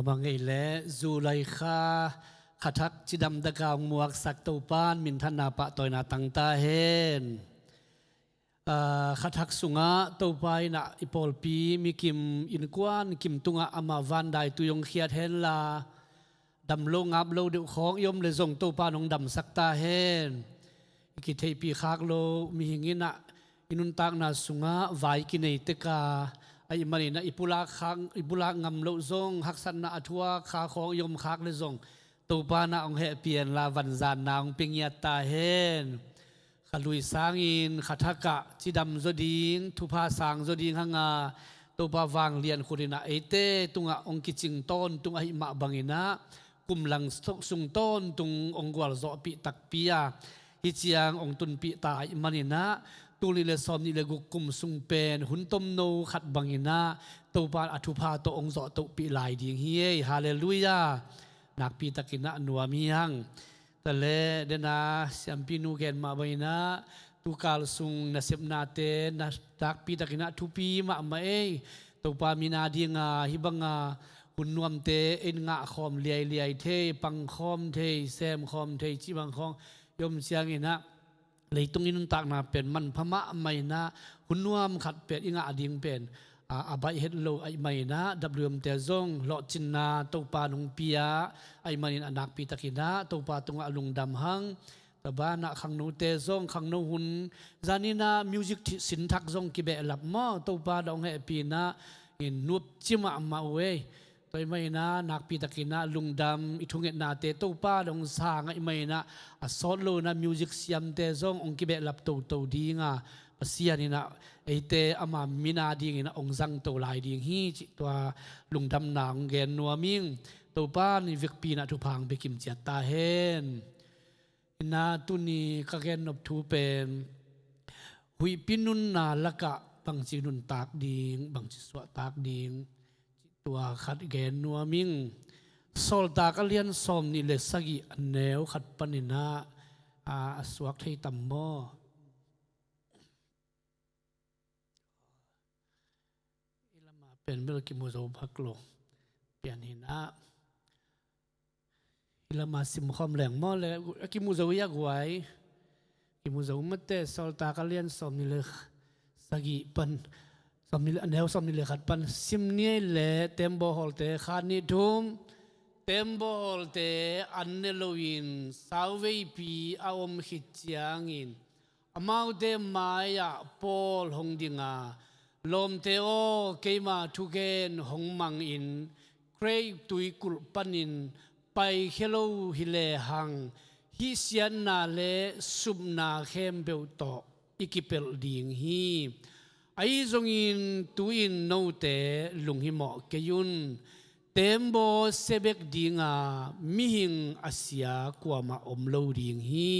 บังเอเลจูไลคาขัทักจิดำตะกาวมวกสักตูปานมินทนาปะตอยนาตังตาเฮนขัทักสุงะตูไปนะอิปอลปีมีกิมอินกวนกิมตุงะอามาวันได้ตุยงเขียดเฮนลาดำโลงับโลเดือของยมเลยส่งตูปานองดำสักตาเฮนกิเทปีคักโลมีหิงินะอินุนตักนาสุงะไวกินเนตกาไอ้มันนี่นะอิปุลาคังอิปุลางำโลซงฮักสันนาอัทัวขาของยมคักเลยซงตูปานาองเฮเปียนลาวันจานนาองปิงยาตาเฮนขลุยสางอินขัทกะจิดำโจดิงทุพาสางโจดิงฮังาตูปาวางเลียนคุรินาเอเตตุงะองกิจิงต้นตุงะหิมะบังอินะกุมหลังสุงต้นตุงองกวลโซปิตักปียฮิจียงองตุนปีตาอิมันนี่นะตูลิเลซอมนี่เลกุกุมสุงเป็นหุนตมโนขัดบังอินะตูปานอธุภาโตองโซตุปีลายดิงเฮียฮาเลลูยานักปีตะกินะนัวมีหังแต่เลเดนาเสียมปีนูเกนมาบังอินะตูกาลสุงนัสเซบนาเตนักปีตะกินะทุปีมาเอตูปามินาดีงาฮิบังาหุนนวมเตเอ็นงะคอมเลียเลียเทปังคอมเทแซมคอมเทจิบังคองยมเสียงอินะเลยตรงนี้นุ่นตากนาเป็นมันพม่าไม่นะหุนนวมขัดเป็นอิงะอดิ่งเป็นอาบายเฮดโลไอไม่นะดับเบิลเตซงหลอจินนาตูปานุงเปียไอมันอนักปีตะกินะตูปาตุงอลุงดำหังตะบ้านะขังนูเตซงขังนูหุนจานินามิวสิกสินทักซงกิเบลับมอตูปาดองเฮปีนะอินนุบจิมามาเวตัวไม่นะนักปีตะกินะลุงดำอิทุงเงนาเตตูปาดองสางไอไม่นะสอนโลนะมิวสิกเสียมเตซงองกิเบลับตูดีงาภาษานี่นะไอเตอามามินาดีงนะองจังตัวลายดีงฮีจิตัวลุงดำนางเกนนัวมิงตัวป้านี่วิกปีนะทุพังไปกิมเจียตาเฮนนาตุนีก็แกนนบทูเป็นหุยปินุนนาละกะบางจีนุนตากดิงบางจีสวะตากดิงตัวขัดแกนนัวมิงโซลตากเลียนสมนี่เลสกิแนวขัดปนินาสวกไทยตัมโมอิลามาเป็นเมื่อกิมุโซพักโลเปลี่ยนหินะอิลามาสิมคอมแหลงมอเลยกิมุโซยักไว้กิมุโซมัตเตโซลตากเลียนสมนี่เลยสกิปันสมนิเลแนวสมนิเลขัดปันซิมเนียเลเต็มโบฮอลเตขานิทุมเต็มโบฮอลเตอันเนโลวินสาวเวปีอาวมขิดจางอินอมาเดมายาปอลฮงดิงาลมเตโอเกมาทุเกนฮงมังอินเกรย์ตุยกุลปันินไปเฮโลฮิเลหังฮิเซียนนาเลซุมนาเข้มเบลโตอิกิเปลดิงฮีไอจงอินตุอินโนเตลุงหิมอเกยุนเต็มโบเซเบกดิงามิหิงอาเซียกว่ามาอมโลดิงฮี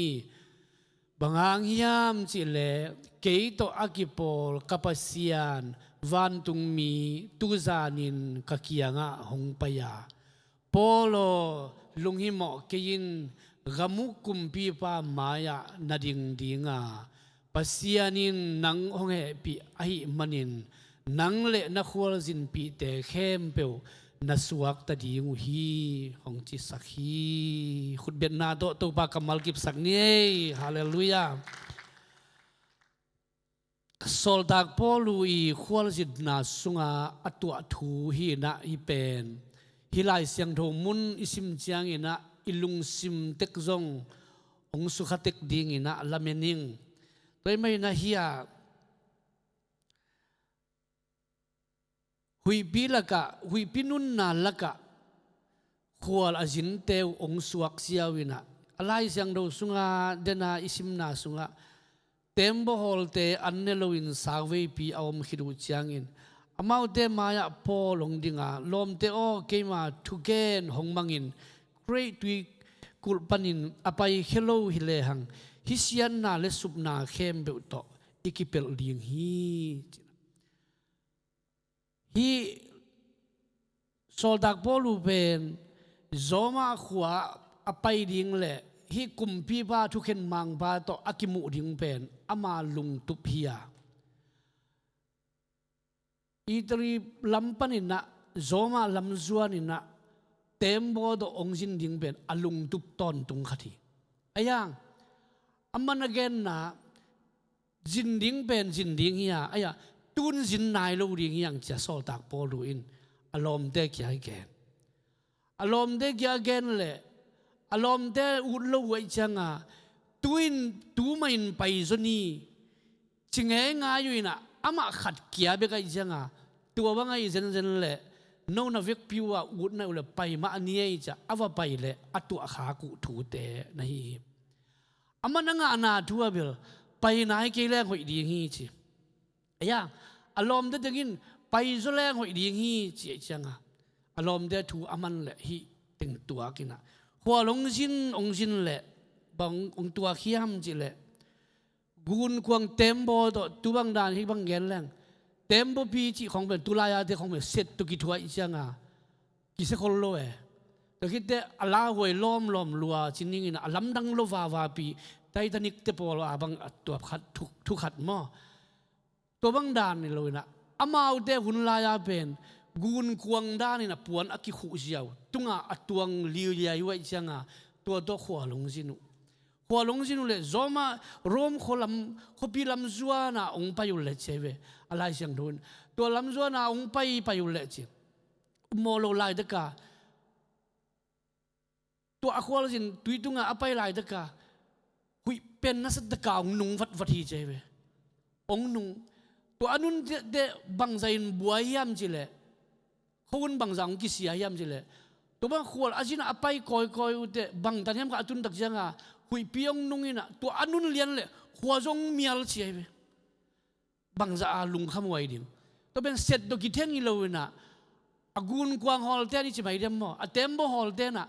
บางอังยามจิเลเกยโตอากิโปลกัปเซียนวันตุงมีตุจานินกะเกียงะหงปยาโปโลลุงหิมอเกยินกามุกุมปีปามายานาดิงดิงาปัสยานินนังหงเฮปีไอมันินนังเละนักขวลจินปีเตเข้มเปวนัสวักตะดีงูฮีของจิสักฮีขุดเบนนาโตตัวปากกัมมัลกิบสักนี้ฮาเลลูยาโซลดากพอลุยขวลจิตนาสุงาอัตัวทูฮีนะฮีเป็นฮิไลเสียงโทมุนอิสิมเจียงอินะอิลุงซิมเต็กซงองสุขเต็กดิงอินะลาเมนิงโดยไม่น่าเฮียหุยปีละกะหุยปีนุนนาละกะขวลอจินเตวองสวกเสียวินะอะไรเสียงดูสุงาเดนาอิสิมนาสุงาเต็มบ่ฮอลเตอันเนโลวินสาวเวปีเอามขิดูเชียงอินอามาเตมายาพอลงดิงาลมเตโอเกมาทุเกนหงมังอินเกรตุยกุลปันินอภัยเฮโลฮิเลหังฮิเซียนนาเลสุบนาเข้มเบลโตอิกิเปลดิงฮีโซลดักบอลูเป็นโซมาขวาอภัยดิงเลฮีกุมพีบาทุกเข็นมังบาโตอากิมุดิงเป็นอามาลุงตุพิยาอีตรีลำปันินะ zoma lamzuan ina เต็มบ่ดองจินดิงเป็นอลุงตุบตอนตุงคติอายังอามันเกนนะจินดิงเป็นจินดิงเฮียอายะตุนจินนายโลดิงยังจะสอตักปอลูอินอารมณ์เด็กยาแกนอารมณ์เด็กยาแกนเลยอารมณ์เด็กอุดโลไว้จังอ่ะตูไม่ไปจนีจิงเองอายุน่ะอามาขัดเกียร์ไปกันจังอ่ะตัวบางไอ้เจนเลยโน่นเวกพิวอ่ะอุดนั่นเลยไปมาอันนี้จะเอาว่าไปเลยอัตัวขากุถูเตะนี่อามันนั่งอานาทัวเบลไปไหนเกี่ยแรงหอยดีงี้จีไอ้ยังอารมณ์เด็กยินไปจนแรงหอยดีงี้จีจังอ่ะอารมณ์เด็กถูอามันแหละฮีตึงตัวกินอ่ะหัวลงจินองจินแหละบางองตัวขี้ห้ำจีแหละกุนควงเต็มโบตัวตัวบางด่านที่บางเงินแรงเต็มโบปีจีของเป็นตุลายาเด็กของเป็นเสร็จตุกิทัวอีจังอ่ะกิเสคนโลเอแต่คิดเดอลาหวยล้อมลัวจินนี่นะลำดังโลวาปีไททานิกเตปอลอาบังตัวขัดทุกขัดหม้อตัวบางด่านนี่เลยนะอามาเอาเดหุ่นลายาเป็นกุนควงด่านนี่นะปวนอักขิขุเจียวตุงอ่ะตัวงลีเลียอยู่ไอ้จังอ่ะตัวขวาลงจินุหัวลงจินุเลยจอมาโรมขปีลำจัวน่ะองไปอยู่เลยเชเวอะไรเสียงโดนตัวลำจัวน่ะองไปอยู่เลยเชโมโลไลเดกาตัวอควาลจินตุยตุงอ่ะไปไลเดกาหุยเป็นนัสตะกาองนุงวัดทีเชเวองนุงตัวอนุนเดบังใจบัวยามจิเลยคนบังจังกิเสียยามจิเลยตัวบางขวดอาจินะไปคอยอุเตบังตอนนี้มันก็ตุนตักจังอ่ะหุยปียงนุ่งอินะตัวอนุนเลียนเลยขวดจงมีอะไรเชี่ยบังจะอาลุงขโมยดิมตัวเป็นเสร็จตัวกิเทนกิโลนะอากุนกวางฮอลเทนี่จะไปเดมมั้งอาเต็มบ่ฮอลเทน่ะ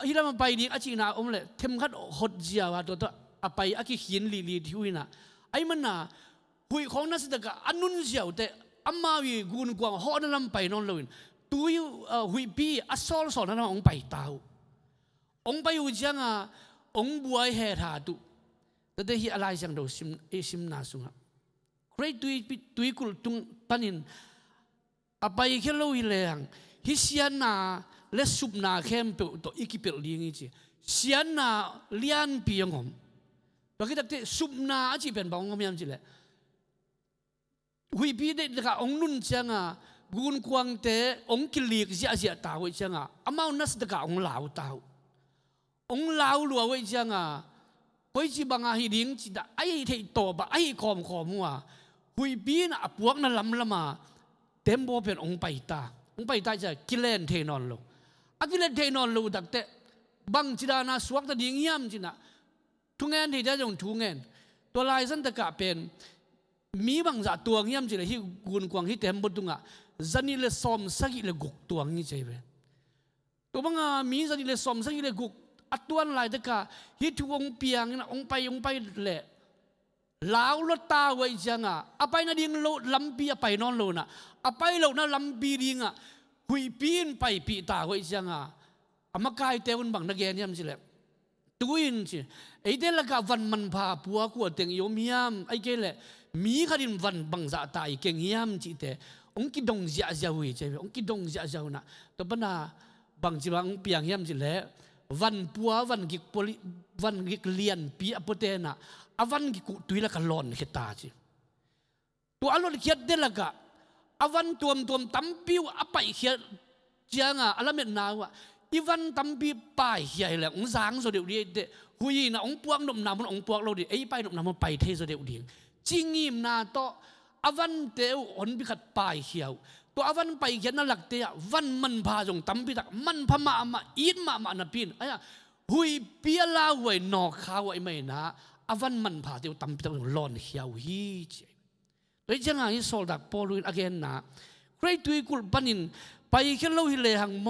ฮิรามันไปดิอาจินะอมเลยเทมขัดหดเจียวตัวอาไปอากิหินลีที่หุยนะไอ้มันน่ะหุยของนักศึกษาอนุนเจียวแต่อามาวิกุนกวางฮอลนั่นไปนอนเลยตัวหุยปีอัศลสอนนั้นองไปตาวองไปอยู่จังอ่ะองบวยเหตุหาตุแต่เดี๋ยวอะไรจังดูซิมนาสุงอ่ะใครตุยกุลตุงปันินอไปแค่เราหิเลงฮิเซียนาเลสุบนาเข้มตัวตัวอีกิเปิลเลี้ยงอีจีเซียนาเลี้ยนปียงผมตัวคิดแต่สุบนาจีเป็นบางงมยามจีเลยหุยปีเด็กกับองนุ่นจังอ่ะกุนควงเตะองกิลีกเสียตาไว้จังอ่ะอามานัสตะกะองลาวตาองลาวลัวไว้จังอ่ะไว้จีบังอาฮิดิงจีดาไอ้เทโตบะไอ้คอมมัวหุยปีน่ะพวกนั้นลำมาเต็มโบเป็นองไปตาจะกิเลนเทนอนโลกิเลนเทนอนโลดักเตะบังจีดานาสวกตะดิ่งย่ำจีน่ะทุงเงินที่จะจงทุงเงินตัวลายสันตะกะเป็นมีบางจากตัวย่ำจีเลยที่กุนควงที่เต็มบนตุงอ่ะจันนี่เลยสอมสักอีเลยกุกตัวงี้ใจเว้ตัวบางมีจันนี่เลยสอมสักอีเลยกุกอัดตัวอะไรตะกะฮิตวงเปียงนะองไปเละลาวรถตาไว้จังอ่ะอไปนาดิ่งโลลำปีไปนอนโลน่ะอไปโลน่ะลำปีดิ่งอ่ะหุยปีนไปปีตาไว้จังอ่ะอามากายเตวันบังนักเรียนย่ำสิแหละตัวอินสิไอเดลกะวันมันพาปัวขวดเตียงโยมย่ำไอเกลเลยมีขดินวันบังจะตายเก่งย่ำจิเตองคิดดงเสียเจ้าวิจัยองคิดดงเสียเจ้าน่ะตัวปนาบางจีบางเปียงย่ำจิแหละวันปัววันกิกเลียนปีอปเตน่ะอวันกิกุตุยละกันหลอนเขตาจิตัวอารมณ์เขียดเดลกะอวันตัวตั้มปิวอไปเขียดเจียงอ่ะอารมณ์นาวะอีวันตั้มปีป่ายเขียดแหละองสางโซเดียวดีเดหุยน่ะองปวงนมน้ำมันองปวงเราดิไอ้ไปนมน้ำมันไปเทโซเดียวดีจิงยิมนาโตอวันเตวอนบิขัดป่ายเขียวตัวอวันไปเขียนนั่นหลักเตะวันมันพาจงตั้มปีตักมันพมาอีดมานาปินไอ้หุยเปียลาไว้นอกข้าวไอ้ไม่นะอวันมันพาเดียวตั้มปีตักหลอนเขียวฮีเจโดยจังไงโซลดักปอลุนอเกนนะใครตุยกุลปันินไปแค่เราหิเลหังโม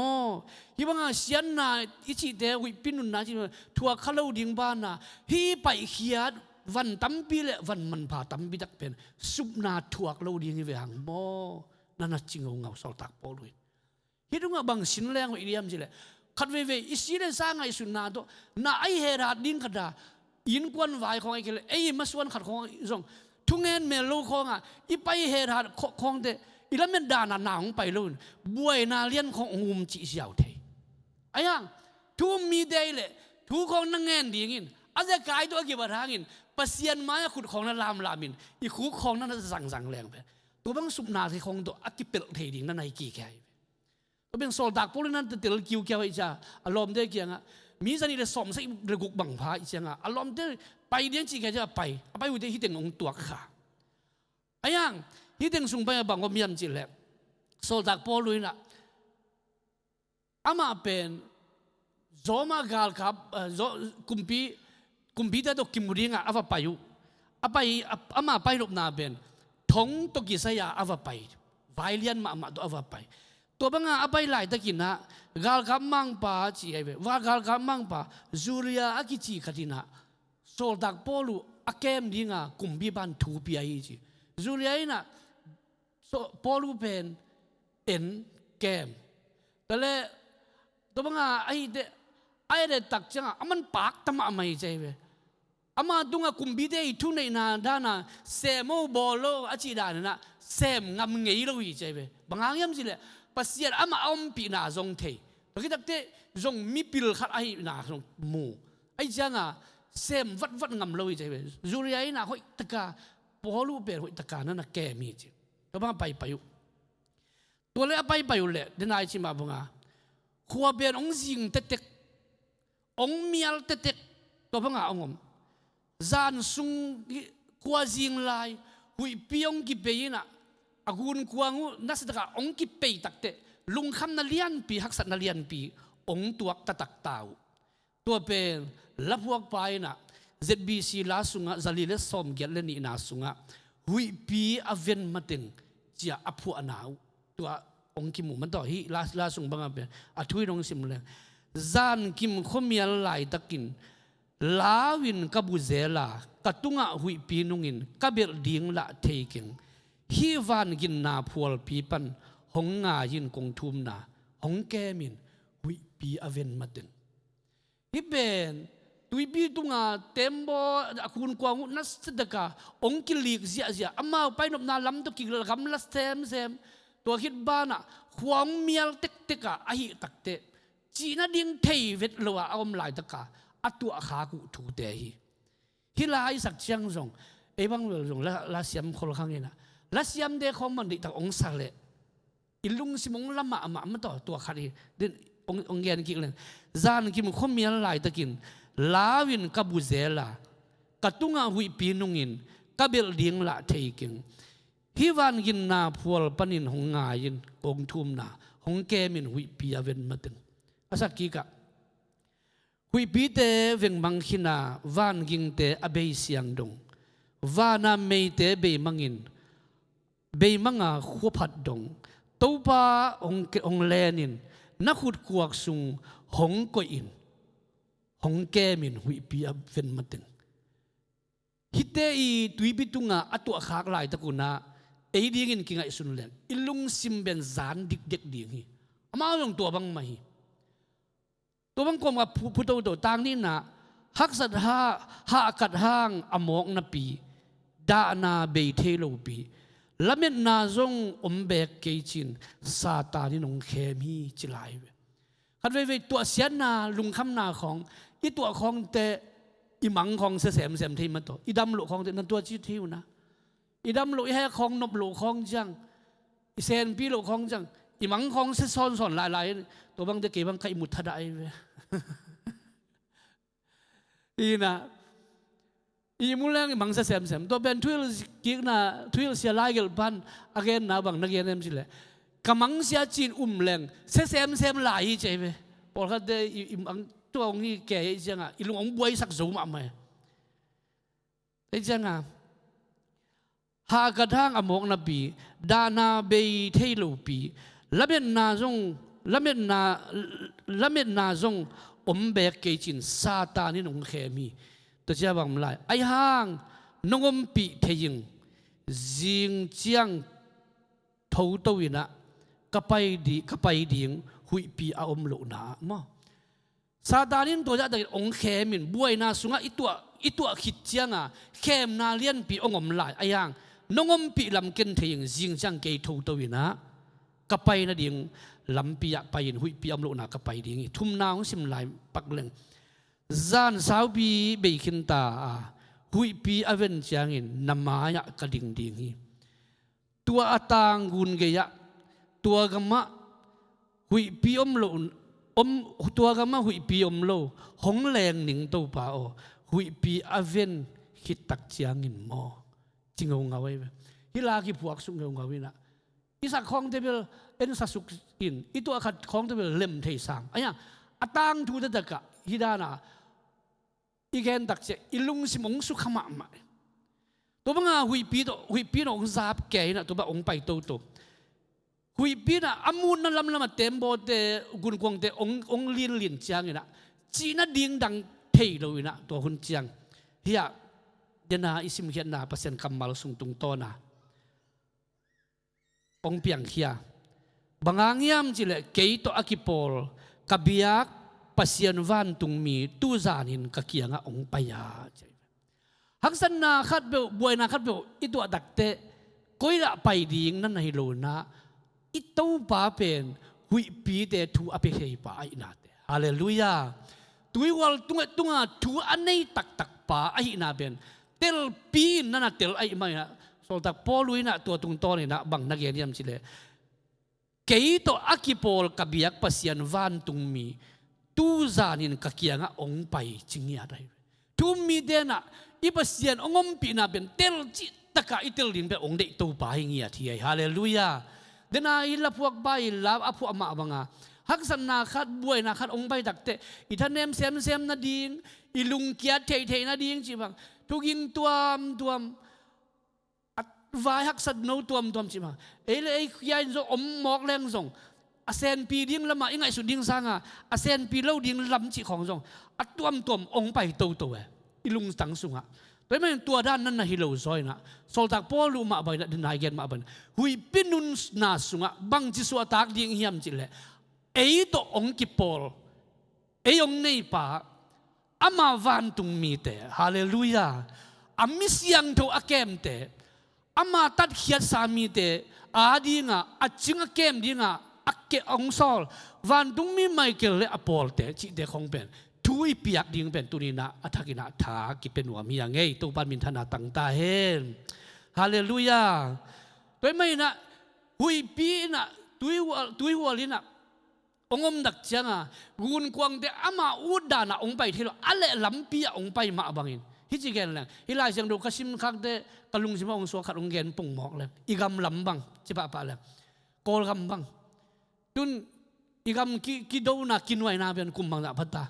ฮิบังเสียนนาอิจิเดวิปินุนนาจิทัวข้าเราดิ่งบ้านนะฮีไปเขียดวันตั้มปีเลยวันมันพาตั้มปีตักเป็นสุบนาทัวเราดิ่งเวหังโมนั่นจริงของเราโซลดักปอลุนฮิดุงบังสินแรงวิเดียมจิเลยขัดเวอิสิเลสร้างไอสุนนาโตนาไอเฮราดดิ่งขัดดาอินกวนวายของไอเกลไอมาส่วนขัดของส่งทุงเงินเมลูของอ่ะอีไปเฮราดของเดอีละเมนดานาหนาวไปลุ่นบวยนาเลียนของงุมจีเสียวเท ayang tu mi dei le tu khong nang ngen dingin aja kai to ki barangin pasian maya khut khong na lam lamin i khu khong na sang leng pe to bang sup na thi khong to akipel thei ding na nai ki kai to bang sol dak pol nan tel kiu kya i cha alom de kyanga mi sani le som sai re guk bang pha i changa alom de pai ding chi ka ja pai u de hi teng ong tuak kha ayang hi teng sung pai bang om yam chi le sol dak pol luina ama pen zoma gal kap kumpi ta to kimuringa ava payu apai ama pai rop na ben thong to ki saya ava pai violin ma to ava pai to banga apai lai ta kina gal kap mang pa chi ai be wa gal kap mang pa zuria akichi khatina sol dak polu akem dinga kumbi ban thu pi ai chi zuria ina so polu pen en kem tale to banga ai de tak changa aman pak tama mai chai be ama dunga kumbi de thu nei na dana semo bolo achi dana na sem ngam ngei lo hi chai be bangang yam si le pasiat ama om pi na zong thei pakitak te zong mi pil khat ai na zong mu ai changa sem vat ngam lo hi chai be zuria ina hoi taka polu be hoi taka na ke mi chi to ba pai payu to le pai payu le denai chi ma bunga khua ben ong jing tek ong mial tek to banga ongom zan sung khua jing lai hui piong ki peina agun kuangu nasdaka ong ki pe takte lung kham na lian pi haksat na lian pi ong tuak tatak tau to pen lapuak paina ZBC la sunga zalile som gel ni na sunga hui pi aven mateng chia apu anau to ong ki mu man to hi la sung banga pen athui rong sim le zan kim khomial lai takin lawin kabuzela katunga hui pinungin kabel ding la taking hi van gin na phual pi pan hong nga yin kong thum na hong kemin hui pi aven maten hi ben tui pi tunga tembo akun kwang nas sedaka ong kilik zia ama painop na lam to ki gam la sem to hit bana khwang mial tek ahi takte China ding thei vet lowa om lai taka atua kha ku thu te hi lai sak chiang zong e bang lo zong la siam khol khang ina la siam de khom man di tak ong sa le ilung simong lama ma to khari den ong gen ki len zan ki mu khom mial lai takin lawin kabuzela katunga hui pinungin kabel ding la theiking hi van gin na phual panin hong nga yin ong thum na hong ke min hui pi aven mateng asaki ka hui pi te veng mang khina van ging te abei siang dong vana mei te be mangin be manga khophat dong topa ong lenin na khut kuak sung hong ko in hong ke min hui pi aven mateng hite i tui bitunga atu khak lai takuna ei dingin kinga isun len ilung simben zan dik ding hi ama long to bang mai to bang kom ga puto to tang ni na haksat ha akat hang amok na pi da na be thelo pi lamet na zong ombek ke chin satani nong khemi chilai khat ve to sian na lung kham na khong i to khong te i mang khong se sem thei ma to i dam lo khong te nan to chi thiu na i dam lo he khong nop lo khong jang i sen pi lo khong jang i mang khong se son lai to bang de ke bang kai mut thada ai ve ina i mulang i mang se sem to ben thuil ki na thuil sia lai gel ban again na bang na gen em sile kamang sia chin leng se sem lai che ve por kha de i mang to ong ni ke i janga i lung ong buai sak zo ma mai ai janga ha ka thang amok na pi dana be thelo pi lamet na zong ombek ke chin satani nong khemi to cha bang lai ai hang nongom pi theying jing chiang thou to ina kapai ding hui pi a om lo na mo satanin to ja da ong khemin buai na sunga itua khit chianga khem na lian pi ongom lai ai hang nongom pi lam ken theying jing chang ke thou to ina กะไปนะดิงลำปียะไปยินหุยปีอมโลนะกะไปดิงทุ่มนาวสิมลายปักเลงจานสาวบีเบคินตาหุยปีอเวนจางอินนามายะกะดิงดิงตัวอตางกุนเกยะตัวกะมะหุยปีอมโลตัวกะมะหุยปีอมโลหงแรงหนิงตัวป่าโอหุยปีอเวนคิดตักจางอินมอจิงเอาเงาไว้ฮิลากิพวกสุงเอาเงาไว้นะอิสักของเทเบลเอ็นสัสุกอินอิตัวขัดของเทเบลเล่มเทสังอันยังอตางทูตะกะฮิดานะอีแกนตักเจอิลุงสิมงสุขมามาตัวบังอาหุยปีนองซาบแก่นะตัวบังองไปโตหุยปีนะอามูนนั่นลำมาเต็มโบเตกุนกวงเตองลินจางนะจีน่าดิ่งดังเทเลยนะตัวหุ่นจางเฮียเดน่าอิสิมเฮียนาเปอร์เซ็นต์กำมัลสุงตุงโตนะองเปียงเฮียบางอย่างยามจิเลเกยโตอากิปอลกับเบียกปัสยันวันตุงมีตูจานินกะเกียงองปยาหักสันนาขัดเบลบวยนาขัดเบลอิตัวดักเตก้อยละไปดิ่งนั่นให้โลนะอิตัวป้าเป็นหุยปีเตทูอภิเษกป้าไอ้นาเตฮาเลลูยาตัววัลตุงทูอันนี้ตักป้าไอ้นาเป็นเตลปีนั่นนะเตลไอ้ไม่นะโซลตักพอลุยนะตัวตุงโตนี่นะบังนักเรียนยามจิเลเกยโตอากิปอลกับเบียกปัสยันวันตุงมีตูจานินกะเกียงองไปจิงยาได้ทุมมีเดนะอีปัสยันองปีนาเป็นเตลจิตะกะอิเตลลินเป็นองเดตูปาหิงยาที่ฮาเลลูยาเดนาอิลาพวกใบลาอภุอมาบังอาฮักสันนาขัดบวยนาขัดองไปดักเตอิทันเนมเซมนาดิงอิลุงเกียเทนาดิงจิบังทุกิงตัวมวายฮักสัดโนตัวมจิบังเอเลยยายจะอมหมอกแรงส่งอาเซนปีดิ้งละมาอีกไงสุดดิ้งสร้างอาเซนปีเล่าดิ้งลำจิของส่งอัดตัวมองไปโตอิลุงตังสุงแต่ไม่ตัวด้านนั้นนะฮิโลซอยนะโซลตักพอลูมาไปนะดินายเกนมาบันหุยปินุนนาสุงบังจิสวตักดิ้งเฮียมจิเลเอโตองกิปอลเอองเนยป่าอามาวันตุงมีเตฮาเลลูยาอามิสยังโตอาเกมเตอามาตัดเขียดสามีเตอาดีงะอาจิงอาเกมดีงะอักเกองซอลวันตุงมีไมเคิลและอปอลเตจิเดคงเป็นทุยเปียกดิ่งเป็นตุนีนะอัฐกินะทากิเป็นหัวมีอย่างไงตัวปันมินธนาตั้งตาเห็นฮาเลลูยาตัวไม่นะหุยปีนะตุยหัวลินะองดักจังกุนกวางเตอามาอุดดานะองไปที่เราอะไรลำปีองไปมาบังอินฮิจิเกนเลยฮิลายจังดูกสิมคักเตกลุงสิมาองสวขัดองเกนปุ่งหมอกเลยอีกำลำบังจิปะปะเลยโกลกำบังตุนอีกำกิโดนะกินไว้นาเป็นกุมบังนะพัตตา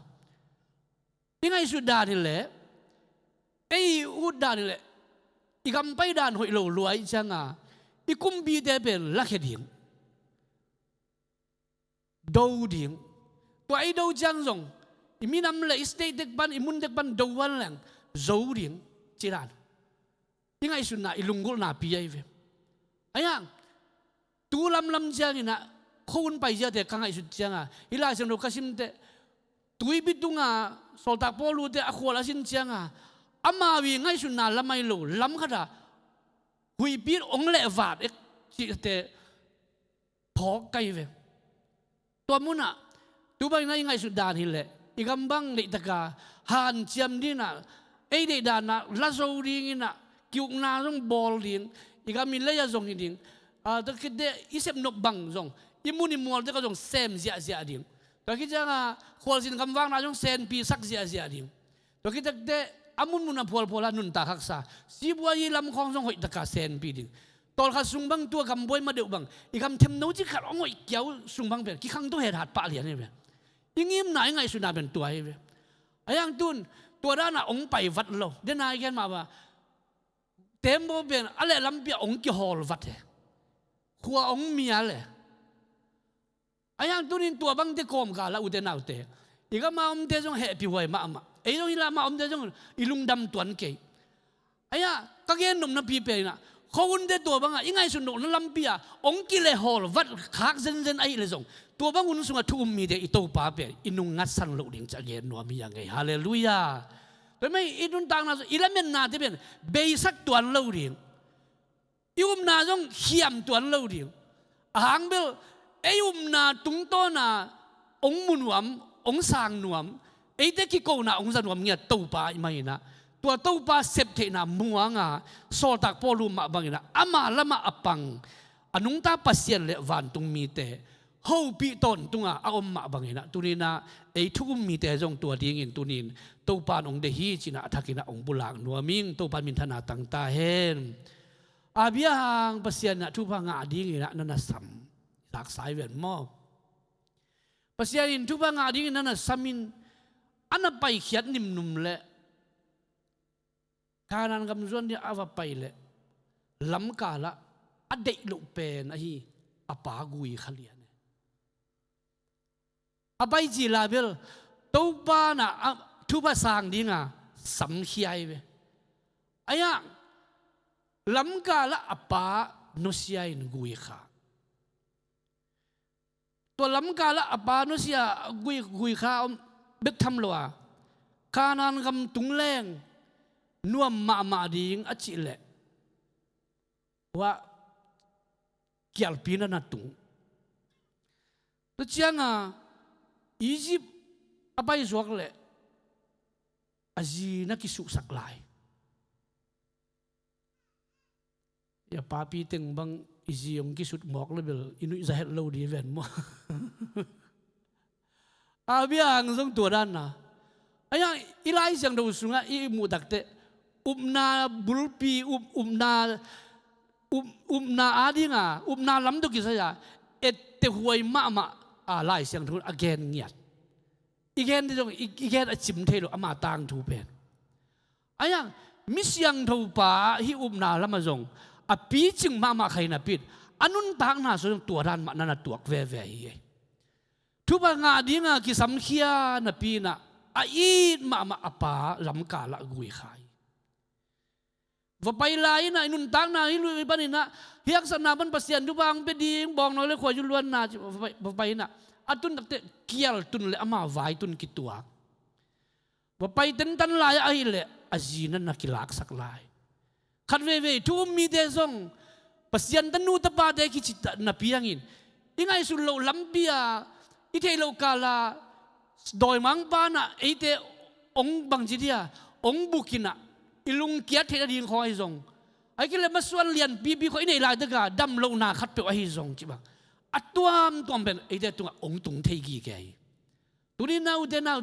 ยังไงสุดดานี่แหละไอ้อุดดานี่แหละอีกำไปดานหอยโลรวยจังอีกุมบีเดเป็นลักเดียงดูดิ่งตัวไอ้ดูจังส่งอีมีนำเลยสเตย์เด็กบ้านอีมุนเด็กบ้านดูวันแหลงดูดิ่งจีรันยังไงสุดน่ะอีลุงกุลน่ะปีไอ้เว้ยไอ้ยังตัวลำจังนี่นะคนไปเจอเด็กข้างไอ้สุดจังอีลาจังดูกระชิมเตตัวอีบิดดุงโซลตักพอลูเตอขวดละสินจังอามาวิ่งไอ้สุดน่ะละไม่รู้ลำขนาดหุยปีองเล่วาดเอ็กจิเตพอไกลเว้ยตัวมุน่ะตัวไปนั่งยังไงสุดดานฮิเลอีกำบังเด็กตะกาหันเจียมดีน่ะไอ้เด็กดานน่ะละโซดิ้งน่ะกิวนาต้องบอลดิ้งอีกำมีเลี้ยจงดิ้งตะกี้เด็กอิเซมนกบังจงอิมุนิมัวเด็กก็จงเซมเสียดิ้งตะกี้จังควอลสินคำว่างน่ะจงเซนปีสักเสียดิ้งตะกี้เด็กอามุนมุนพอลนุนตาหักษาสิบัวยีลำคองจงหอยตะกาเซนปีดิ้งตอนข้าสุงบังตัวคำบวยมาเดือบบังอีกคำเทมโนจิขัดอ๋ออีกเกี่ยวสุงบังเป็นกี่ครั้งตัวเหตุหัดปะเหรียญนี่เป็นยิ่งยิ้มไหนไงสุนาเป็นตัวไอ้เป็นไอ้ยังตุนตัวด้านน่ะองไปวัดเราเดินนายแกมาว่าเต็มโบเป็นอะไรลำเปียองกี่ฮอลวัดเหรอขัวองเมียเลยไอ้ยังตุนินตัวบังเตะโคมกาละอุเทนเอาเตะอีกมาอมเตะจงเฮปีไว้มาไอ้ยังอีละมาอมเตะจงอีลุงดำตัวนั่นเกยไอ้ยังก็เกณฑ์หนุ่มนับปีเปย์น่ะเขาคนเดียตัวบังยังไงสุนทรนั่นลำปีองกิเลฮอลวัดคักเซนไอ้เลยส่งตัวบังอุ่นสุงทุ่มมีเดียอิโตป้าเปอินุงัดสันโลดิ่งจะเย็นนัวมียังไงฮาเลลูยาแต่ไม่อินุนต่างนั้นอิเลเมนนาที่เป็นเบสักตัวโลดิ่งยุมนาจงเขียมตัวโลดิ่ง หางเบลไอนาตุงโตนาองมุนวมองสางนวมไอเด็กกี่โกนาองสานวมเงียตูปาไม่นะตัวตูปาเสพเทนามัวงาโซตักโปลุมาบังนะอามาละมาอปังอนุงตาปัสเซียนเลวันตุงมีเตเฮาปีตนตุงอาอมมาบังนะตุนีนาไอทุกมีเตจงตัวดีงินตุนินตูปานองเดฮีจินะทักินะองบุลางนัวมิงตูปานมินธนาตังตาเฮนอาเบียหังปัสเซียนนะทุพังอาดีงินะนันสัมหลักสายเวียนมอปัสเซียนทุพังอาดีงินะนันสัมินอันนั้นไปเขียนนิมนุมเลทานันกำจวนที่อาวไปเลยล้ำกาละอเดลุเป็นไอ้อปากุยขลียนอไปจีลาเบลตัวบ้านะทุบสางดีงาสัมขีไอเวไอ้ยังล้ำกาละอปาโนเซียนกุยขาตัวล้ำกาละอปาโนเซียกุยขาเบ็ดทำลัวคานันกำตุงแรงนัวมาดีงอจิเลว่าเกี่ยวปีนันตุงตัวเจ้าน่ะอียิปต์อภัยสวกเลยอาจีนักกิสุสักลายอย่าป้าปีตึงบางอีจีองกิสุดหมอกเลยเบลอินุจะเห็นเราดีเวนมั้งอาเบียงส่งตัวด้านน่ะไอ้ยังอีไลเสียงดูสุงะอีมูดักเตนาบุลปีนาอาดิงานาลำตุกิสยาเอตเตหวยมาไล่เสียงทุนอเกนเงียดอีเกนที่ตรงอีเกนอจิมเทโลอามาตังทูเป็นไอ้ยังมิเสียงทูป่าฮินาลำมาจงอปีจึงมาใครนับปิดอันนุนตังน่าส่วนตัวด้านมันนั่นตัวเวเวย์ทุบงาดิงากิสัมขียนับปีน่ะอีมาอปาลำกาละกุยขายว่าไปไล่นะนุนตังนะฮิลุยปนินะเฮียกสนาบันปัสยันทุบางเป็นดีบองน้อยเลยขวายุลวนนะว่าไปนะอัตุนตักเตเกียลตุนเลยอามาไว้ตุนกิตัวว่าไปเต็นตันลายไอเลยอาจีนันนักกิลักสักลายขัดเวทุมมีเดซงปัสยันตันนูตบาเดกิจิตนับยังอินยังไงสุดโลลัมเบียอิเทโลกาลาโดยมังปานะไอเตองบังจิตยาองบุกินะอิลุงเกียรติดีคอยซงไอ้กิเลมาส่วนเลียนบีคอยในลายตะกาดำโลนาคัดเปไอ้ซงจิบังอัตตัวมเป็นไอ้เด็กตัวองตุงเทกีแกตัวนี้น่า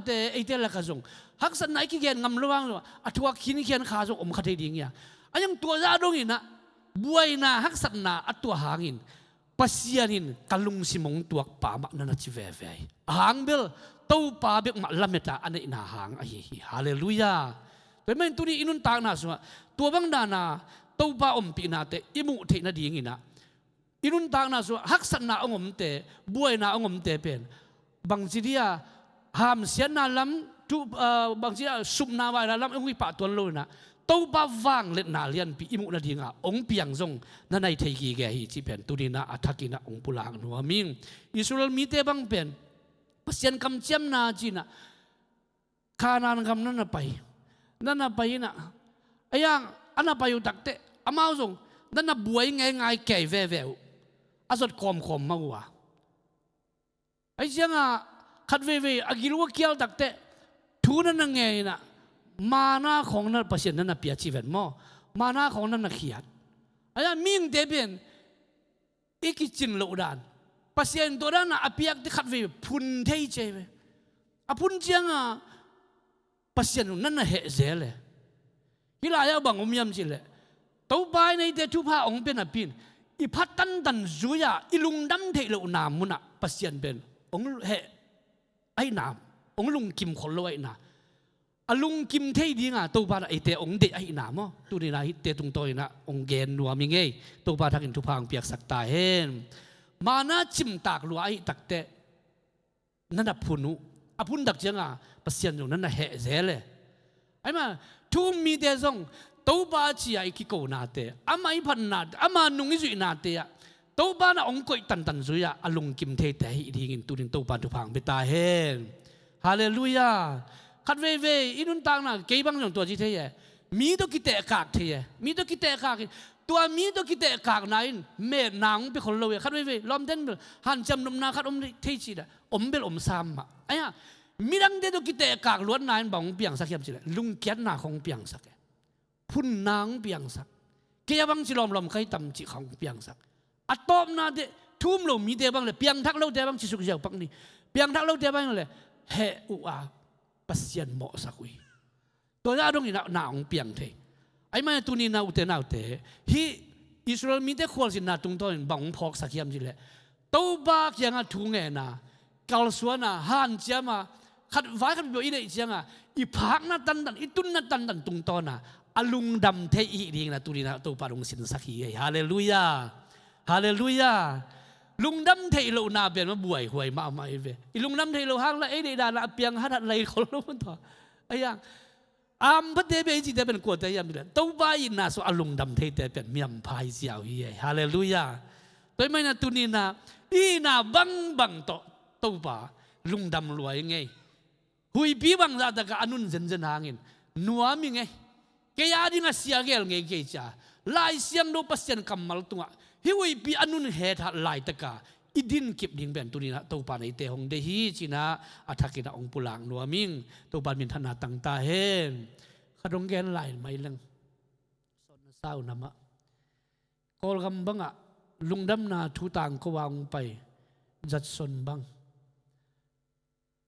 เตไอ้เด็กละกซงฮักสันไหนกี่แกงำระวังเลยอัตตัวขินเขียนขาซงอมคัดดีเงี้ยไอ้ยังตัวซาดงอินนะบัวอินะฮักสันนะอัตตัวหางอินปัสยานินกัลุงสิมงตัวป่ามักนันจิเวเวหางเบลตัวป่าเบกมาละเมตาอันนี้น่าหางไอ้ฮาเลลูยาแต่ไม่ตัวนี้อินุนตากน่าสวะตัวบางดานาตัวป้าอมปีนาเตอิมุเทนาดีงินะอินุนตากน่าสวะฮักสันนาองมเตบัวนาองมเตเป็นบางทีอ่ะหามเสียนาลำทุบางทีอ่ะสุมนาไว้นาลำองวิปะตัวโลนะตัวป้าวางเล็ดนาเลียนปีอิมุนาดีงาองเปียงซงนั่นในเทกีแกฮิจิเป็นตัวนี้นะอัฐกินะองปุลางนัวมิงอิสราเอลมีเตบังเป็นเสียนคำเจียมนาจีนะขานานคำนั้นไปนั่นน่ะไปนะไอ้ยังอันน่ะไปอยู่ตักเตะอามาส่งนั่นน่ะบวยไงแก่แววอาสดคอมมาหัวไอ้เจ้าอ่ะขัดเวอากิลวะเกี่ยวตักเตะทูนั่นน่ะไงนะมาหน้าของนั่นประเสริฐนั่นน่ะเปียชีเวนมอมาหน้าของนั่นน่ะเขียดไอ้ยังมิ่งเดบินอีกิจินโลดานประเสริฐตัวนั้นน่ะอภิยักที่ขัดเวพุนเทยเจเวอพุนเจียงอ่ะปัสยันนั่นน่ะเหตุเจเลยฮิลายาบังอมยามจิเลยตัวไปในเดทุพาองเป็นอภินอีพัดตันจุยาอีลุงดำเทโลนามุนะปัสยันเป็นองเหไอ้นามองลุงกิมคนรวยนะอลุงกิมเทดีงาตัวไปไอเตองเดไอ้นามอ๋อตัวนี้นะฮิตเตตุงตัวนะองเกนนัวมิงเอตัวไปทักอินทุพางเปียกสักตาเห็นมาหน้าจิมตากลัวไอ้ตักเตนั่นน่ะพุนุอพุนดักจังอ่ะปัสยันอยู่นั่นน่ะเหตุเจเลยไอ้มาทุมมีเดซงตัวบ้าจีไอ้กิโกนาเตอามาอีพันนาอามานุ่งอิจุนาเตะตัวบ้าน่ะองก็ตันจุยาอลุงกิมเทแต่อีทีกินตัวนี้ตัวบ้านทุพังไปตาเห็นฮาเลลูยาขัดเวอินุนตังน่ะเกี่ยบังจงตัวจีเทียมีตัวกิเตะกากเทียมีตัวกิเตะกากต ตัวมีตัวกิเตะกากไหนเมดนางไปคนเราคัดไว้ล้อมเด่นหันจำนำนาคัดเทจิดเบลซ้ำอ่ะไอ้ฮะมีดังเดตัวกิเตะกากล้วนนายบังเปียงสักอย่างสิเลยลุงเกียรนาของเปียงสักพุ่นนางเปียงสักเกียบังจิลอมใครตำจิของเปียงสักอัตตบนาเดทุ่มเรามีเดบังเลยเปียงทักเราเดบังจิสุกเจ้าปักนี่เปียงทักเราเดบังเลยเฮอุอาปัสยันเหมาะสักวิตัวนี้ตรงนี้นาของเปียงเทไอ้แม่ตัวนี้นาอุเตนาอุเตฮีอิสราเอลมีแต่ควอลสินาตรงตัวนี้บังพอกสักอย่างสิเลยตัวบ้าอย่างอ่ะทุ่งเงินกาลสวนาฮันเจ้ามาขัดไว้ขัดแบบนี้เจ้าอ่ะอีพักนัดตันอีตุนนัดตันตรงตัวน่ะอลุงดำเทอีดิ่งนะตัวนี้นะตัวปารงสินสักทีฮาเลลูยาฮาเลลูยาลุงดำเทโลนาเปลี่ยนมาบ่วยหวยมาเอามาเอเวอีลุงดำเทโลห้างละเอเดดาละเปียงฮัดอะไรคนรู้มันต่อไอ้ยังพระเดชจีเดเป็นกวดแต่ยังไม่ได้ตัวบ้าอินนาสุอลุงดำเทแต่เป็นเมียมพายเสียวเฮียฮาเลลูยาตัวไม่นะตัวนี้นะอีน่าบังตัวบ้าลุงดำรวยไงหุยปีบังซาตะกะอนุนเซนหางอินนัวมิไงแกยาดิงาเสียเกลไงเกจ่าลายเสียงโนปัสเซนกำมัลตัวฮิวุยปีอนุนเฮทัดลายตะกาอีดินเก็บดิ่งเป็นตัวนี้นะตัวปานไอเตหงเดฮีจีนะอัฐกินะองปุลังนัวมิงตัวปานมินธนาตังตาเฮนขดงแกนลายไม่ลังสนเศร้านามะกอลกำบังอะลุงดำนาทูต่างก็วางไปจัดสนบัง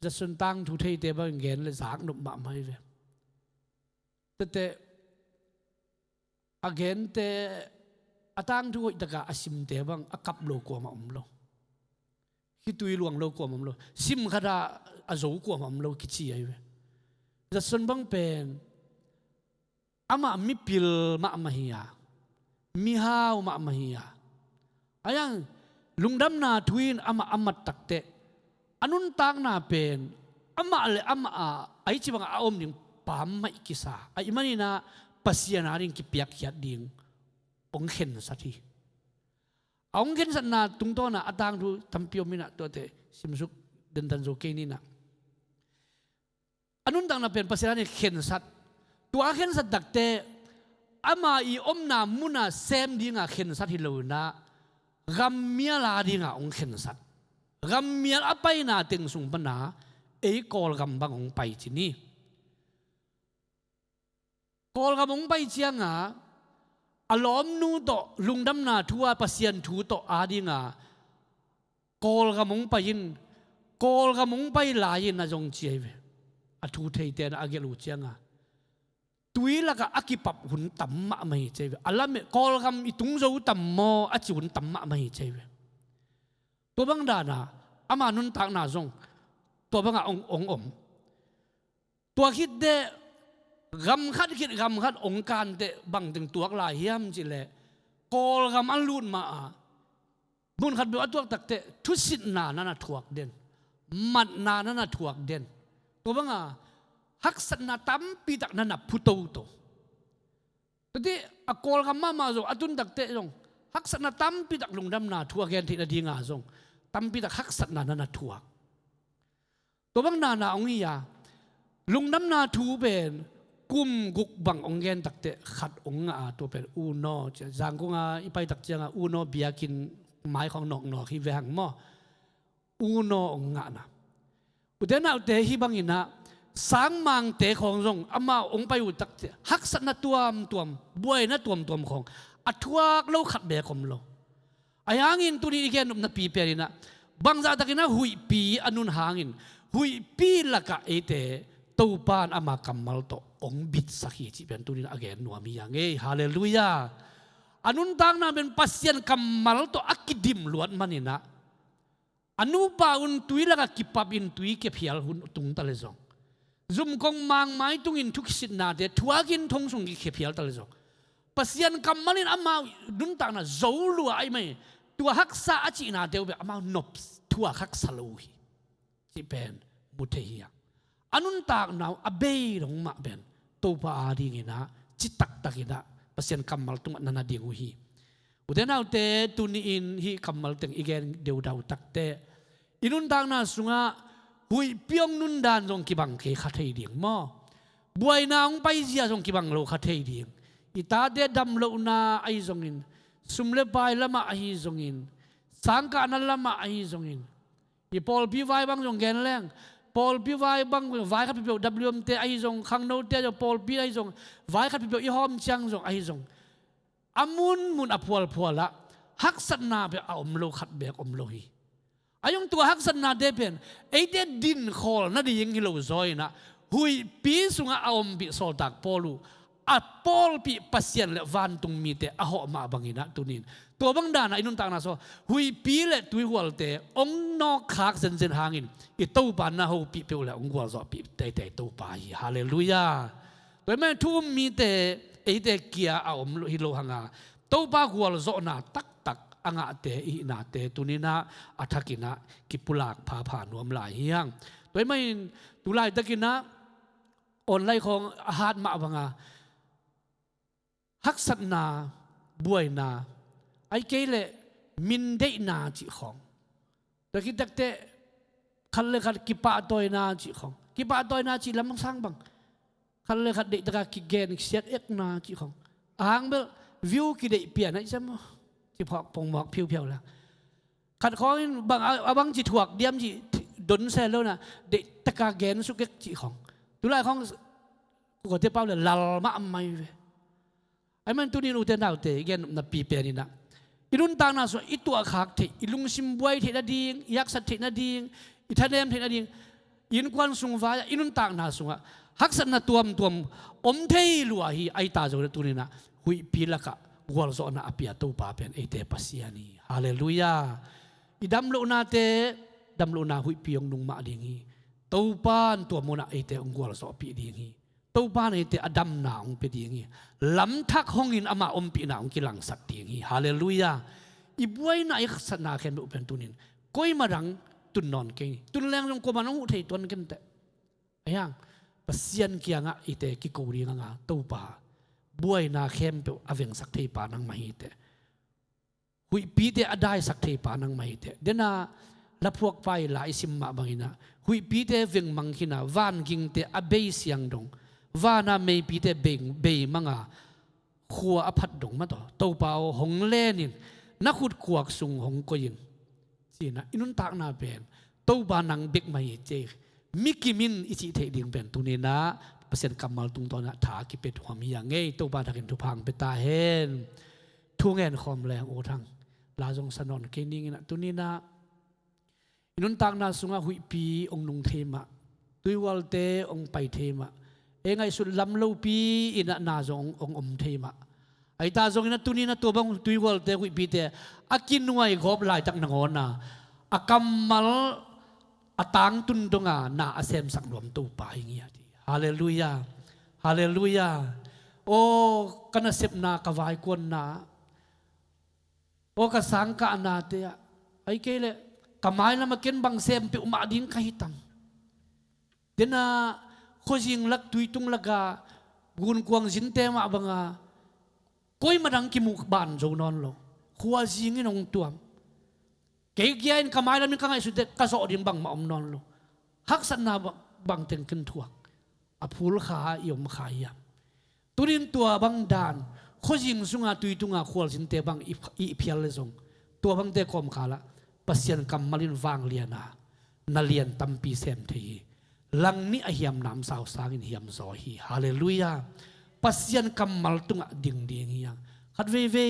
จัดสนตั้งทูเทเตบังแกนเลยสากหนุบมาไม่เวแต่อาเกนเตอาตังทุกตะกาอาซิมเตบังอากับโลกัวมาโลคิดตุยหลวงโลกัวมาโลซิมขดาอาโจกัวมาโลคิดชี้ไอ้เวจัดสนบังเป็นอามามิพิลมามาฮิยามิฮาวมาฮิยาอายังลุงดำนาทวินอามาตักเตอนุนตังนาเป็นอามาเลยอามาไอจิบังอาอมนิ่งปามไม่กิสาไอ้มันนี่นะปัสยานาริงกิเปียกยัดดิ่งองเข็นสัตย์องเข็นสัตนาตุงตัวน่ะอาตังดูทำเปียวมินะตัวเตสิมสุกเดินตันโจเกนี่นะอนุนตังนาเป็นปัสยานาริงเข็นสัตตัวเข็นสัตดักเตอามาอีอมนามุนาเซมดิ่งอ่ะเข็นสัตฮิโลนะกัมเมียลาดิ่งอ่ะองเข็นสัตกัมเมียลอไปนาเต็งสุงปนาเอกอลกัมบังองไปที่นี่กอลกำมงไปเชียงอ่ะอารมณ์นู้ต่อลุงดำนาทัวปัสยันทูต่ออาดิงอ่ะกอลกำมงไปยินกอลกำมงไปลายินนะจงเจียเวอทูเทเตนอาเกลูเชียงอ่ะตุยละก็อากิปับหุ่นตั้มมะไม่เจียเวอัลละเมกอลกำอีตุงโจตั้มโมอาจิหุ่นตั้มมะไม่เจียเวตัวบังดานะอามานุนตักนาจงตัวบังอ่ะองอมตัวคิดเดกำคัดคิดกำคัดองค์การเตะบังถึงตัวลายเฮียมจิเลกอลกำอันลุนมาบุญขัดเบือตัวตักเตะทุสิตนานั่นถวกเด่นมัดนานั่นถวกเด่นตัวบังฮักษณะตั้มปีตักนั่นพุทโตโตทีกอลกำมาจงอตุนตักเตะจงฮักษณะตั้มปีตักลุงดำนาถวกแกนที่นาดีงาจงตั้มปีตักฮักษณะนั่นถวกตัวบังนาองค์ยาลุงดำนาทูเป็นกุมกุกบังองเงินตักเตะขัดองอาตัวเป็นอูโนจะจางกุงอาอีไปตักเจียงอูโนเบียกินไม้ของนอกที่แหวงหม้ออูโนองงานะอุเดน่าอุเดฮิบังอินะสังมังเตะของรงอามาองไปอุตักเตะฮักษณะตัวบวยนะตัวของอัทวกเราขัดเบะคมเราอายังอินตัวนี้อีกแค่นับปีเปรินะบางจากตะกินะหุยปีอนุนหางอินหุยปีละกะเอเตตัวปานอามากัมมัลโตองบิดสักทีที่เป็นตัวนี้อเกนนัวมีอย่างเงี้ยฮาเลลูยาอนุนตังนั้นเป็นปัสยันกัมมัลโตอักดิมล้วนมันนี่นะอนุปาอุนตุยละกกิปับอินตุยเก็บเหียลหุนตุงตะเลซองซุ่มกงมังไม้ตุงอินทุกสินาเดทัวกินทงสุงกิเก็บเหียลตะเลซองปัสยันกัมมัลินอามานุนตังนั้นโจลัวไอ้ไม่ตัวฮักษาอจินาเดียวแบบอามานบทัวฮักษาลูฮีที่เป็นมุเทียอนุนตากนาวอเบย์ลงมาเป็นตัวปาดีงินะจิตตักตักินะเปอร์เซ็นต์กำมัลตุงนันนาดีกุฮีอุเดนเอาเตตุนีอินฮีกำมัลตึงอีกแกนเดียวดาวตักเตอินุนตากนาสุงะหุยเปียงนุนดานจงกิบังเคขัดให้เดียงมอบวยนางไปเสียจงกิบังโลขัดให้เดียง ita de dam lo na ai zongin sumle bai lama ai zongin sangka na lama ai zongin i pol pi vai bang jong gen leng pol pi vai bang vai khat pi wmt ai zong khang no te pol pi ai zong vai khat pi i hom chang zong ai zong amun mun apwal pwala hak sat na be om lo khat be om lo hi ayong tua hak sat na de pen ei de din khol na di yeng hi lo zoi na hui pi sunga om bi sol tak polu a pol pi pasien le van tung mi te a ho ma bangina tunin to bang dana inun tak na so hui pi le tui hwal te ong no khak zen zen hangin i to ban na ho pi pe le ong gwal zo pi te te to pa hi hallelujah toy me thu mi te ei te kia a om hi lo hanga to ba gwal zo na tak tak anga te i na te tunina athakina ki pulak pha pha nuam lai hiang toy me tu lai takina on lai khong hat ma banga hak sat na buai na ai ke le min de na chi khong ta ki tak te khal le khat ki pa toy na chi khong ki pa toy na chi lam sang bang khal le khat de ta ki gen siat ek na chi khong ang bel view ki de pian ai sam chi phok pong mok phiu phiu la khat khong bang abang chi thuak diam chi dun se lo na de ta ka gen su ke chi khong tu lai khong ko te pau le lal ma mai ve ai man tu ni nu te nau te gen na pi pe ni na inun ta na so itu akhak the ilung sim buai the na ding yak sat the na ding i thanem the na ding in kwan sung wa inun ta na sunga hak sat na tuam om thei lua hi ai ta zo tu ni na hui pi la ka wal zo na apia to pa pen e te pasiani hallelujah idam lo na te dam lo na hui piong nung ma ding hi to pan to mo na e te ong wal zo pi ding hi to ba nei te adam na ong pe ding hi lam thak hongin ama om pi na ong kilang sak ding hi hallelujah i buai na ik sana khen do pen tunin koi marang tun non ke tun leng jong ko manong u thei ton ken te ayang pasian kianga ite ki ko ri nga to pa buai na khem pe aveng sak thei pa nang mai te hui pi te adai sak thei pa nang mai te dena la phuak pai la isim ma bangina hui pi te veng mangkhina van ging te abei siang dong vana mei pi te beng bei manga khua aphat dong ma to pao hong lenin na khut kuak sung hong ko yin sina inun tak na ben to ba nang bek mai che mikimin ichi the ding ben tunina pasien kamal tung to na tha ki pet hom ya ngei to ba thakin thu phang pe ta hen thu ngen khom leng o thang la jong sanon ke ning na tunina inun tak na sunga hui pi ong nung thema tuiwal te ong pai thema engai sul lam lo pi ina na zong ong om thema ai ta zong ina tuni na to bang tuiwal te hui pi te akin nuai gop lai tak nangon na akamal atang tun donga na asem sak nom to pa hingia ti hallelujah hallelujah o kana sep na kawai kon na o ka sangka na te ai kele kamai na makin bang sem pe uma ding kahitam dena khojing lak tuitung laga gun kuang jin te ma banga koi madang ki muk ban zo non lo khua jing inong tuam ke giain kamai lam ka ngai su te ka so ding bang ma om non lo hak san na bang ten kin thuak apul kha yom khaya turin tua bang dan khojing sunga tuitunga khwal jin te bang i phial le zong tua bang te kom khala pasian kam malin wang liana nalian tampi sem thei lang ni ahiam nam sao sang in hiam zo hi hallelujah pasian kamal tunga ding ding hiang khat ve ve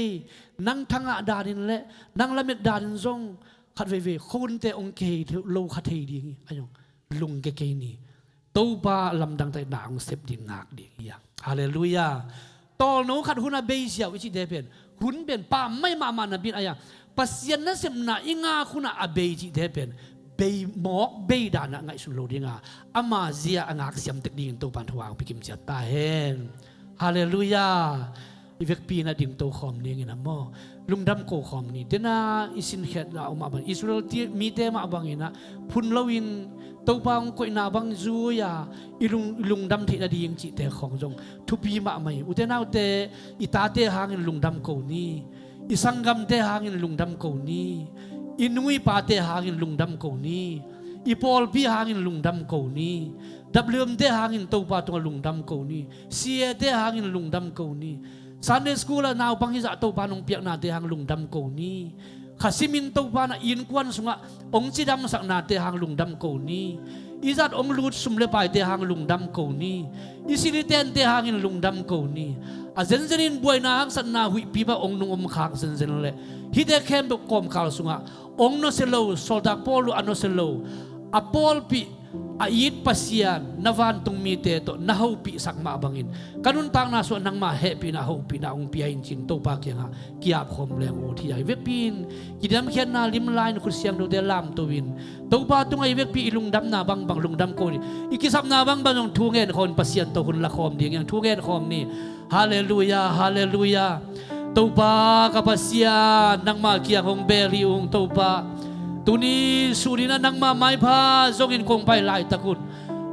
nang thanga darin le nang lamet darin zong khat ve ve khun te ong ke lo khat thei ding ayong lung ke ke ni to ba lam dang tai na ong sep ding ngak ding hiang hallelujah tol no khat huna be sia wi chi de pen hun ben pa mai ma ma na bin aya pasian na sem na inga khuna abe chi de pen bei mok bei dana ngai sun lo dinga ama zia angak siam tek ding to pan thwang pikim cha ta hen hallelujah ivek pi na ding to khom ning ina mo lungdam ko khom ni tena isin khet la uma ban israel ti mi te ma bangina phun lowin to bang ko ina bang zu ya lungdam thi na ding chi te khong jong thu pi ma mai utena te ita te hangin lungdam ko ni isangam te hangin lungdam ko ni inui pa te hangin lungdam ko ni ipol pi hangin lungdam ko ni wm te hangin to pa to lungdam ko ni sia te hangin lungdam ko ni Sunday school la naw pang hisa to pa nong piak na te hang lungdam ko ni khasimin to pa na in kwan sunga ong chidam sak na te hang lungdam ko ni izat ong lut sumle pai te hang lungdam ko ni isiliten te hangin lungdam ko ni a zenzenin buai na hang san na hui pi ba ong nung khak zenzen le hide kem be kom kal sunga ong no selo soldak polu ano selo a pol pi ait pasian navan tung mite to nahopi sakma bangin kanun tang na so nang ma happy na hopi na ong piain chin to pa kyang kiap khom leng o thi ai vepin kidam khian na lim line khu siang do de lam to win to pa tung ai vepi ilung dam na bang lungdam ko ni ikisap na bang banong thungen khon pasian to hun la khom ding yang thungen khom ni hallelujah hallelujah to pa ka pasian nang ma kyang hong beli ong to pa tuni surina nang mamay pa zongin kong pay lai takun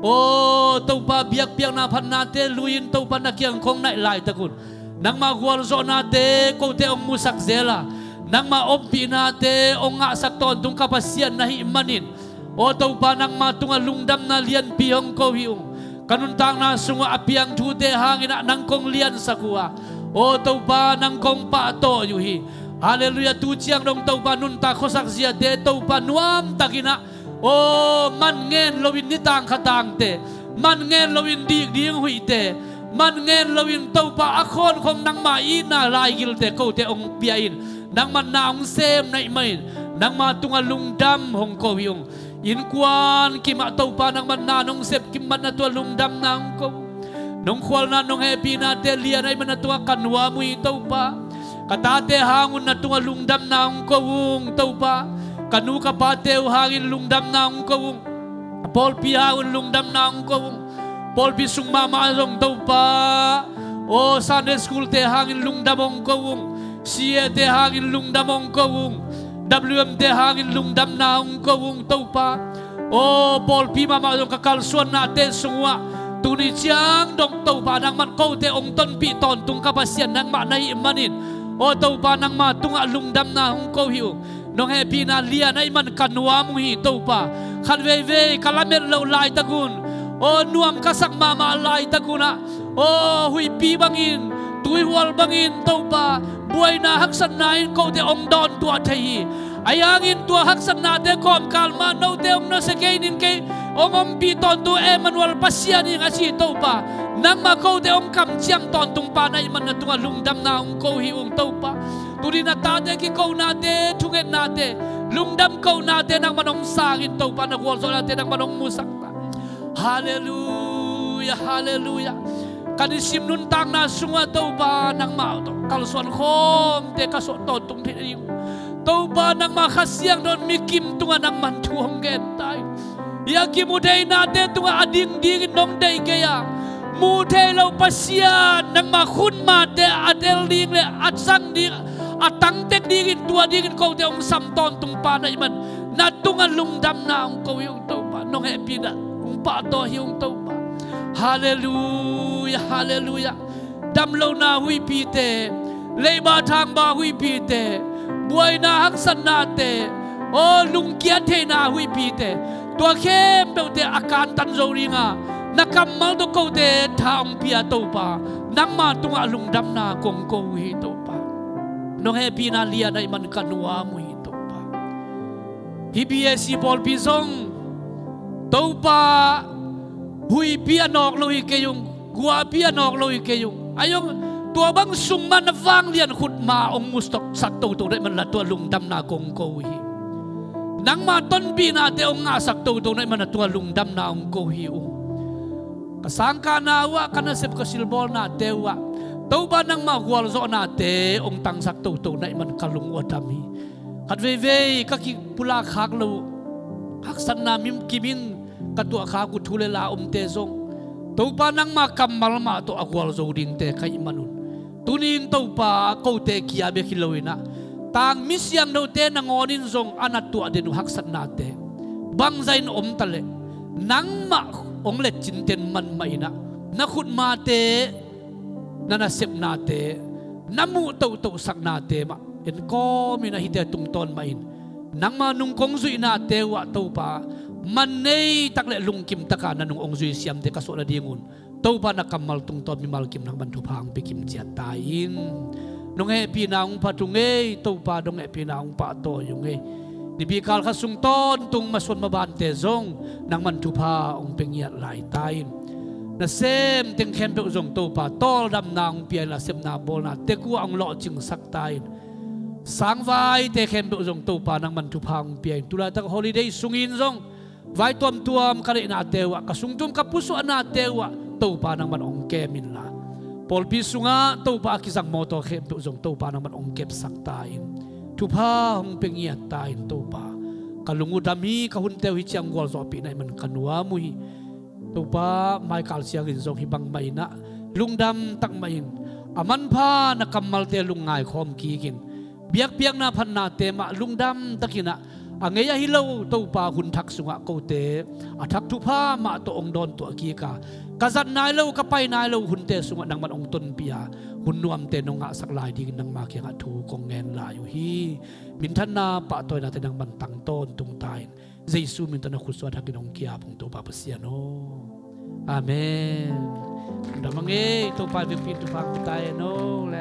o tau pa biak biak na pan nate luin tau pa nakyang kong nai lai takun nang magwal zo nate ko te ong musak zela nang maompi nate ong nga sakton tung kapasian nahi manin o tau pa nang matunga lungdam na lian pihong ko hiung kanuntang na sunga apiang tute hangin nang kong lian sakua o tau pa nang kong pa to yuhi Haleluya tu chiang dong tau pa nun ta khosak zia de tau pa nuam takina o man ngen lowin ni tang khatang te man ngen lowin dik ding hui te man ngen lowin tau pa akhon khong nang ma ina lai gil te ko te ong piain nang man na ong sem nai mai nang ma tunga lungdam hong ko hiung in kwan ki ma tau pa nang man na nong sep kim man na tu lungdam nang ko nong khwal na nong happy na te lian ai man na tu kanwa mu tau pa katate hangun na tunga lungdam na ang kawung tau pa kanu kapateu hangin lungdam na ang kawung Paul pi hangun lungdam na ang kawung Paul pi sungmama azong tau pa o Sunday school te hangin lungdam ang kawung siya te hangin lungdam ang kawung WM te hangin lungdam na ang kawung tau pa o Paul pi mama azong kakalsuan natin sungwa tuni chiang dong tau pa nang man kau te ong ton pi ton tung kapasian nang maknai manin o tau pa nang ma tunga lungdam na hong ko hiu nong happy na lian ai man kanwa mu hi tau pa khan ve ve kalamer lo lai tagun o nuam kasak mama lai taguna o hui pi bangin tui wal bangin tau pa buai na haksan nain ko te ong don tua thai ayangin tua haksan na te kom kalma no te ong no sekeinin ke ong pi ton tu Emmanuel pasiani ngasi tau pa nang ma ko te ong kam chiang ton tung pa nai man na tunga lungdam na ong ko hi ong tau pa tuli na ta de ki ko na te thungen na te lungdam ko na te nang manong sangin tau pa na wol so na te nang manong musak ta hallelujah hallelujah kanisim nun tang na sunga tau pa nang ma to kalson khom te ka so ton tung thi tau pa nang ma khasiang don mikim tunga nang man thuong gen tai ya ki mudai na te tunga ading ding nong dei ke ya mu the lo pasian nang ma khun ma te adel ding le atsang ding atang tek ding tua ding ko te ong sam ton tung pa na man na tunga lungdam na ong ko yung tau pa nong happy na ong pa to yung tau pa hallelujah hallelujah dam lo na hui pi te le ba thang ba hui pi te buai na hak san na te o lung kia the na hui pi te tua khem do te akan tan zo ringa nakamal do ko te thang pia to pa nang ma tunga lungdam na kong ko hi to pa no happy na lia na man kanwa mu hi to pa hbsc Paul pisong to pa hui pia nok lo hi ke yung gua pia nok lo hi ke yung ayong tua bang sungman na vang lian khut ma ong mustok sak to to man la tua lungdam na kong ko hi nang ma ton bi na te ong nga sak to na man tua lungdam na ong ko hi kasangka na wa kana sep ka silbol na tewa to ba nang magwal zo na te ong tang sak to na man kalung wadami hat ve ve ka ki pula khak lo hak san na mim kimin katua kha ku thule la te zong to pa nang ma kamal ma to agwal zo ding te kai manun tunin to pa ko te kia be khiloina tang misyang do te nangonin zong anat tu adenu hak san na te bang zain tale nang ma ong let chin ten man mai na na khut ma te na na sep na te namu to sak na te ma en ko mi na hite tung ton main นังมานุงคงซุยนาเตวะตูปามันเนตักเลลุงกิมตะกานันุงองซุยเสียมเตกะโสละดีงุนตูปานักกำมัลตุงตอนมีมัลกิมนักบรรทุพางไปกิมเจียตาอินนงเอปีนาองปะตุงเอตูปาดงเอปีนาองปะโตยุงเอนิบิกาลขสุงต้นตุงมาสวนมาบานเตซงนังบรรทุพาองเปงเงียหลายตายนะเซมเต็งแคมเปอุจงตูปาโตดำนางเปียละเซมนาโบนาเตกัวองหล่อจึงสักตายสังไว้เตแคมเปอุจงตูปานังบรรทุพางเปียตุลาตักฮอลิเดย์สุงินซงไว้ตัวมกะเลนาเตวะกะสุงตุมกะปุสุอนาเตวะตูปานังมันองเกมินละปอลพิสุงะตูปากิสังโมโตแคมเปอุจงตูปานังมันองเก็บสักตายทุพาหงเปงเงียตายตูปากะลุงอุดามีกะหุนเตวิจังกอลซอปีในมันกันัวมุยตูปาไมคัลเซียกินซงฮิบังไมนะลุงดำตักไมนอามันพานักกำมัลเตลุงง่ายคอมกีกินเบียกเบียกนาพันนาเตมะลุงดำตะกินะอังเงียฮิโลตูปาหุนทักสุงะโกเตอทักทุพามาตัวองดอนตัวกีกากะจัดนายโลกะไปนายโลหุนเตสุงะนังมันองตนเปียหุนนวมเตนงะสักลายดีนังมาเกียงะทูกงเงินลาอยู่ฮีมินทันนาปะตอยนาเตนังมันตังต้นตุงตายเยซูมินตันคุสวาทักินองเกียพงตัวปาปเสียโนอาเมนดามังเอตัวปาเวปินตุฟังตายโนแล